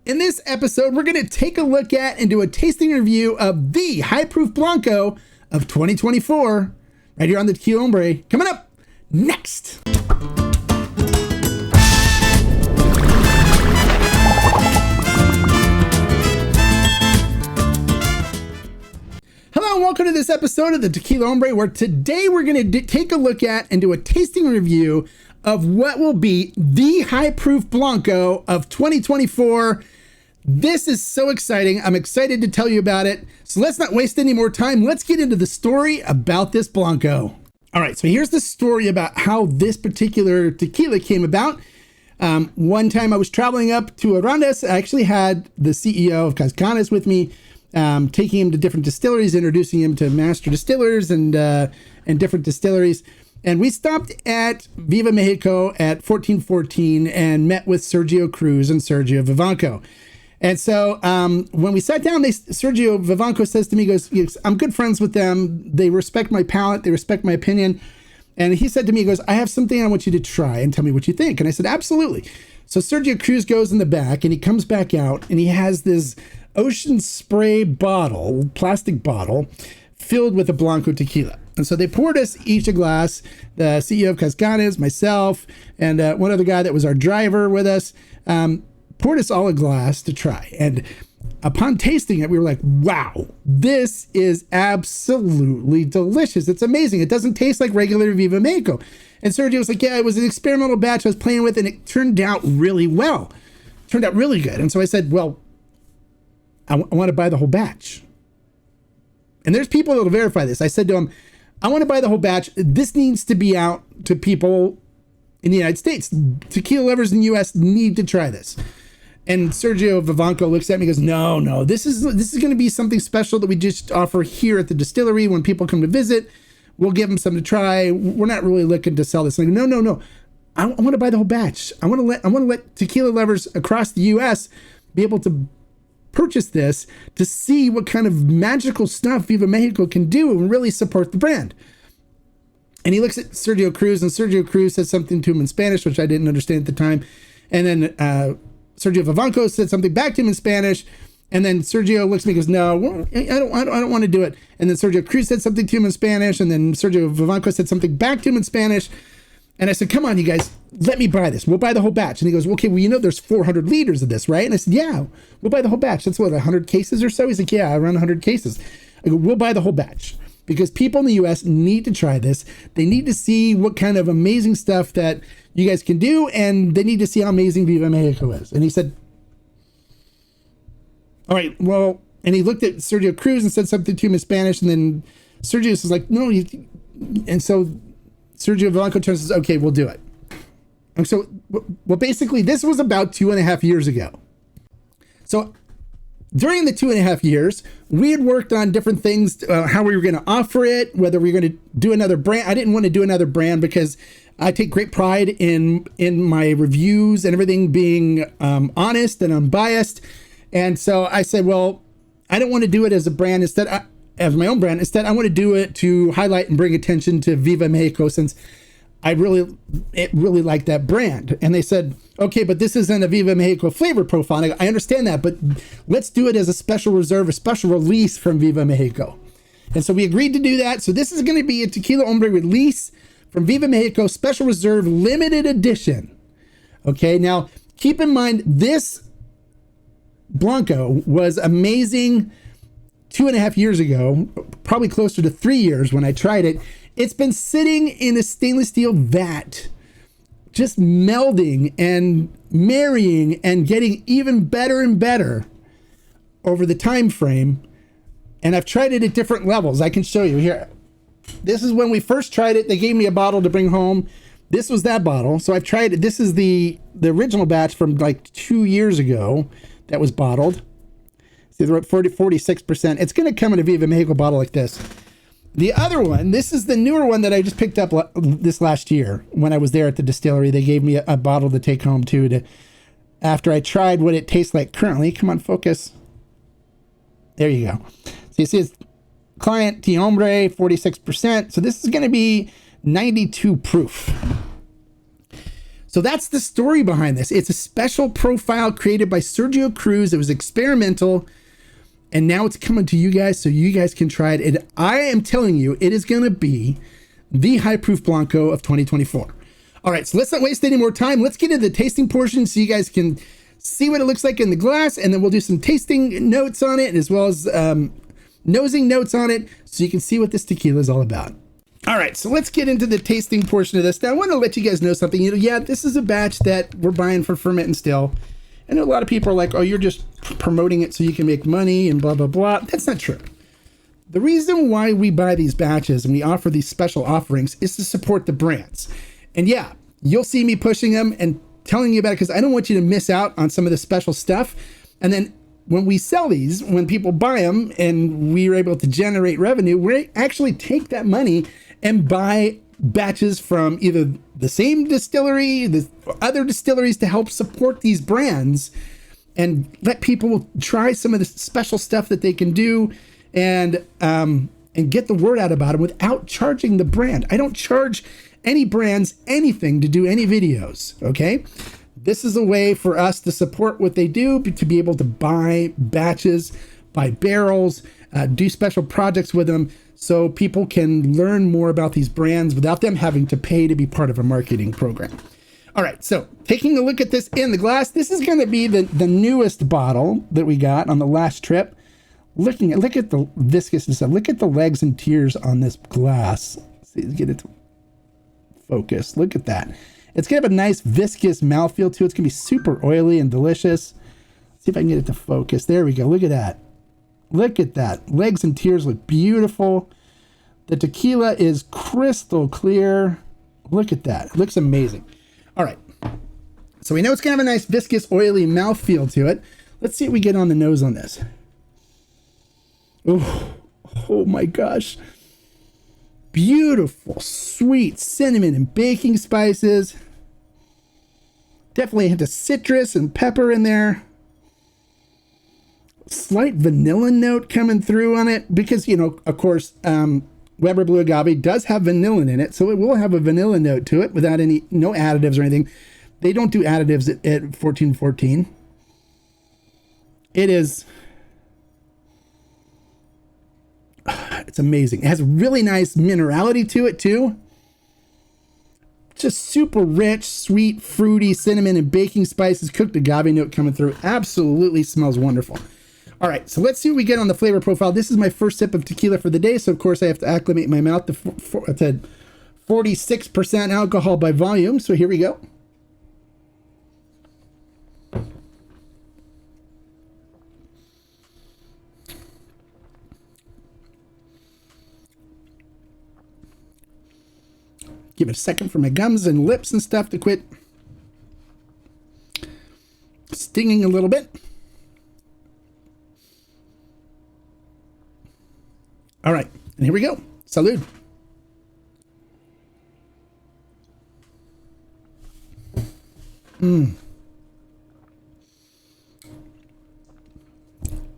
In this episode, we're going to take a look at and do a tasting review of the High Proof Blanco of 2024, right here on the Tequila Hombre. Coming up next. Hello and welcome to this episode of the Tequila Hombre, where today we're going to take a look at and do a tasting review of what will be the High Proof Blanco of 2024. This is so exciting. I'm excited to tell you about it. So let's not waste any more time. Let's get into the story about this Blanco. All right, so here's the story about how this particular tequila came about. One time I was traveling up to Arandas. I actually had the CEO of Cascanes with me, taking him to different distilleries, introducing him to master distillers and different distilleries. And we stopped at Viva Mexico at 1414 and met with Sergio Cruz and Sergio Vivanco. And so when we sat down, Sergio Vivanco says to me, he goes, I'm good friends with them. They respect my palate. They respect my opinion. And he said to me, he goes, I have something I want you to try and tell me what you think. And I said, absolutely. So Sergio Cruz goes in the back and he comes back out and he has this ocean spray bottle, plastic bottle, filled with a Blanco tequila. And so they poured us each a glass, the CEO of Cascanes, myself, and one other guy that was our driver with us, poured us all a glass to try. And upon tasting it, we were like, wow, this is absolutely delicious. It's amazing. It doesn't taste like regular Viva Mexico. And Sergio was like, yeah, it was an experimental batch I was playing with, and it turned out really well. It turned out really good. And so I said, well, I want to buy the whole batch. And there's people that will verify this. I said to him, I want to buy the whole batch. This needs to be out to people in the United States. Tequila lovers in the US need to try this. And Sergio Vivanco looks at me and goes, no, this is going to be something special that we just offer here at the distillery. When people come to visit, we'll give them something to try. We're not really looking to sell this. Like, no. I want to buy the whole batch. I want to let tequila lovers across the US be able to purchase this to see what kind of magical stuff Viva Mexico can do and really support the brand. And he looks at Sergio Cruz, and Sergio Cruz said something to him in Spanish, which I didn't understand at the time. And then Sergio Vivanco said something back to him in Spanish. And then Sergio looks at me and goes, no, I don't want to do it. And then Sergio Cruz said something to him in Spanish. And then Sergio Vivanco said something back to him in Spanish. And I said, come on, you guys, let me buy this. We'll buy the whole batch. And he goes, okay, well, there's 400 liters of this, right? And I said, yeah, we'll buy the whole batch. That's what, 100 cases or so? He's like, yeah, around 100 cases. I go, we'll buy the whole batch because people in the US need to try this. They need to see what kind of amazing stuff that you guys can do. And they need to see how amazing Viva Mexico is. And he said, all right, well, and he looked at Sergio Cruz and said something to him in Spanish. And then Sergio was like, no. And so Sergio Blanco turns and says, okay, we'll do it. And so, well, basically, this was about 2.5 years ago. So during the 2.5 years, we had worked on different things, how we were going to offer it, whether we were going to do another brand. I didn't want to do another brand because I take great pride in my reviews and everything being honest and unbiased. And so I said, well, I don't want to do it as a brand. Instead, as my own brand. Instead, I want to do it to highlight and bring attention to Viva Mexico, since I really like that brand. And they said, okay, but this isn't a Viva Mexico flavor profile. I understand that, but let's do it as a special reserve, a special release from Viva Mexico. And so we agreed to do that. So this is going to be a Tequila Hombre release from Viva Mexico, special reserve, limited edition. Okay, now keep in mind, this Blanco was amazing 2.5 years ago, probably closer to 3 years when I tried it. It's been sitting in a stainless steel vat, just melding and marrying and getting even better and better over the time frame. And I've tried it at different levels. I can show you here. This is when we first tried it. They gave me a bottle to bring home. This was that bottle. So I've tried it. This is the original batch from like 2 years ago that was bottled. See, they're at 46%. It's going to come in a Viva Mexico bottle like this. The other one, this is the newer one that I just picked up this last year when I was there at the distillery. They gave me a bottle to take home too, after I tried what it tastes like currently. Come on, focus. There you go. So you see it's Client Tequila Hombre, 46%. So this is going to be 92 proof. So that's the story behind this. It's a special profile created by Sergio Cruz. It was experimental, and now it's coming to you guys so you guys can try it. And I am telling you, it is going to be the high proof Blanco of 2024. All right, so let's not waste any more time. Let's get into the tasting portion so you guys can see what it looks like in the glass, and then we'll do some tasting notes on it as well as nosing notes on it so you can see what this tequila is all about. All right, so let's get into the tasting portion of this. Now, I want to let you guys know something. Yeah, this is a batch that we're buying for Ferment and Still. I know a lot of people are like, oh, you're just promoting it so you can make money and blah, blah, blah. That's not true. The reason why we buy these batches and we offer these special offerings is to support the brands. And yeah, you'll see me pushing them and telling you about it because I don't want you to miss out on some of the special stuff. And then when we sell these, when people buy them and we're able to generate revenue, we actually take that money and buy batches from either the same distillery, the other distilleries to help support these brands and let people try some of the special stuff that they can do and get the word out about them without charging the brand. I don't charge any brands anything to do any videos, okay? This is a way for us to support what they do, to be able to buy batches, buy barrels, do special projects with them so people can learn more about these brands without them having to pay to be part of a marketing program. All right, so taking a look at this in the glass, this is going to be the newest bottle that we got on the last trip. Look at the viscousness. Look at the legs and tears on this glass. Let's see, get it to focus. Look at that. It's going to have a nice viscous mouthfeel too. It's going to be super oily and delicious. Let's see if I can get it to focus. There we go. Look at that. Look at that. Legs and tears look beautiful. The tequila is crystal clear. Look at that. It looks amazing. All right. So we know it's going to have a nice viscous, oily mouthfeel to it. Let's see what we get on the nose on this. Oh my gosh. Beautiful, sweet cinnamon and baking spices. Definitely a hint of citrus and pepper in there. Slight vanilla note coming through on it because, you know, of course, Weber Blue Agave does have vanilla in it, so it will have a vanilla note to it without no additives or anything. They don't do additives at 1414. It's amazing. It has really nice minerality to it too. Just super rich, sweet, fruity cinnamon and baking spices, cooked agave note coming through. Absolutely smells wonderful. All right, so let's see what we get on the flavor profile. This is my first sip of tequila for the day, so of course I have to acclimate my mouth to 46% alcohol by volume. So here we go. Give it a second for my gums and lips and stuff to quit stinging a little bit. All right, and here we go. Salud.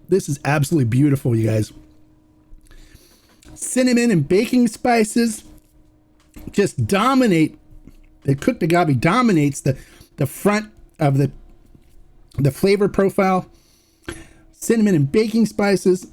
This is absolutely beautiful, you guys. Cinnamon and baking spices just dominate. The cooked agave dominates the front of the flavor profile. Cinnamon and baking spices.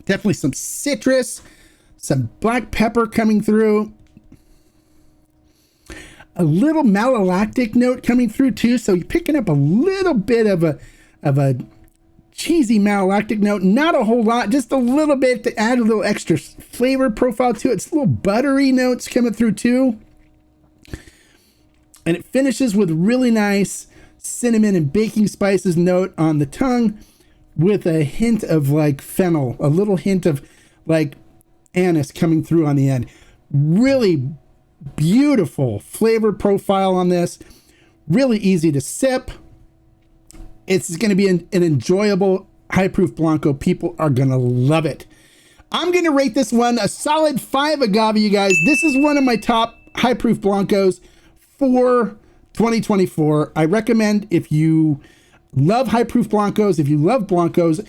Definitely some citrus, some black pepper coming through. A little malolactic note coming through too. So you're picking up a little bit of a cheesy malolactic note. Not a whole lot, just a little bit to add a little extra flavor profile to it. It's little buttery notes coming through too. And it finishes with really nice cinnamon and baking spices note on the tongue, with a hint of like fennel, a little hint of like anise coming through on the end. Really beautiful flavor profile on this. Really easy to sip. It's going to be an enjoyable high proof Blanco. People are going to love it. I'm going to rate this one a solid 5 agave, you guys. This is one of my top high proof Blancos for 2024. I recommend, if you love high proof Blancos, if you love Blancos,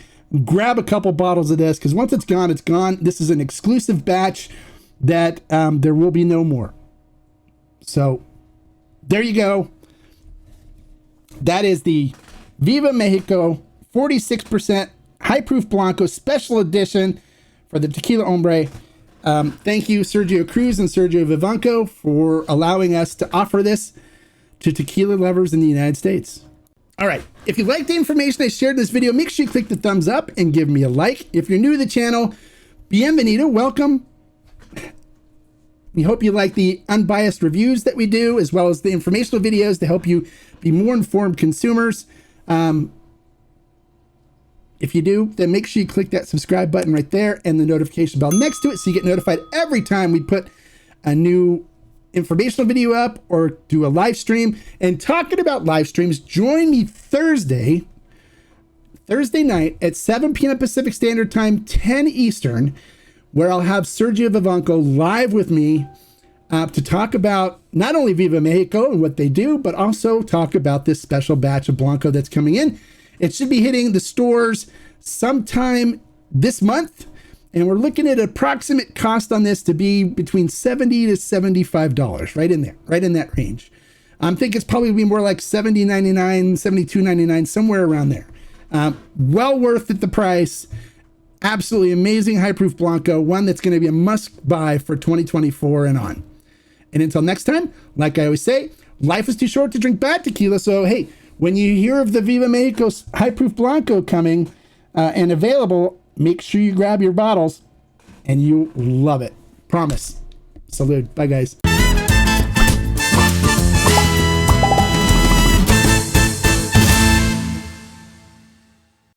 grab a couple bottles of this, because once it's gone, it's gone. This is an exclusive batch that there will be no more. So there you go. That is the Viva Mexico 46% high proof Blanco special edition for the Tequila Hombre. Thank you, Sergio Cruz and Sergio Vivanco, for allowing us to offer this to tequila lovers in the United States. All right, if you like the information I shared in this video, make sure you click the thumbs up and give me a like. If you're new to the channel, bienvenido, welcome. We hope you like the unbiased reviews that we do, as well as the informational videos to help you be more informed consumers. If you do, then make sure you click that subscribe button right there and the notification bell next to it so you get notified every time we put a new informational video up or do a live stream. And talking about live streams, join me Thursday night at 7 p.m. Pacific Standard Time, 10 Eastern, where I'll have Sergio Vivanco live with me to talk about not only Viva Mexico and what they do, but also talk about this special batch of Blanco that's coming in. It should be hitting the stores sometime this month, and we're looking at approximate cost on this to be between $70 to $75, right in there, right in that range. I'm thinking it's probably be more like $70.99, $72.99, somewhere around there. Well worth it, the price. Absolutely amazing high proof Blanco, one that's going to be a must buy for 2024 and on. And until next time, like I always say, life is too short to drink bad tequila. So, hey, when you hear of the Viva Mexico high proof Blanco coming and available, make sure you grab your bottles and you love it. Promise. Salud. Bye, guys.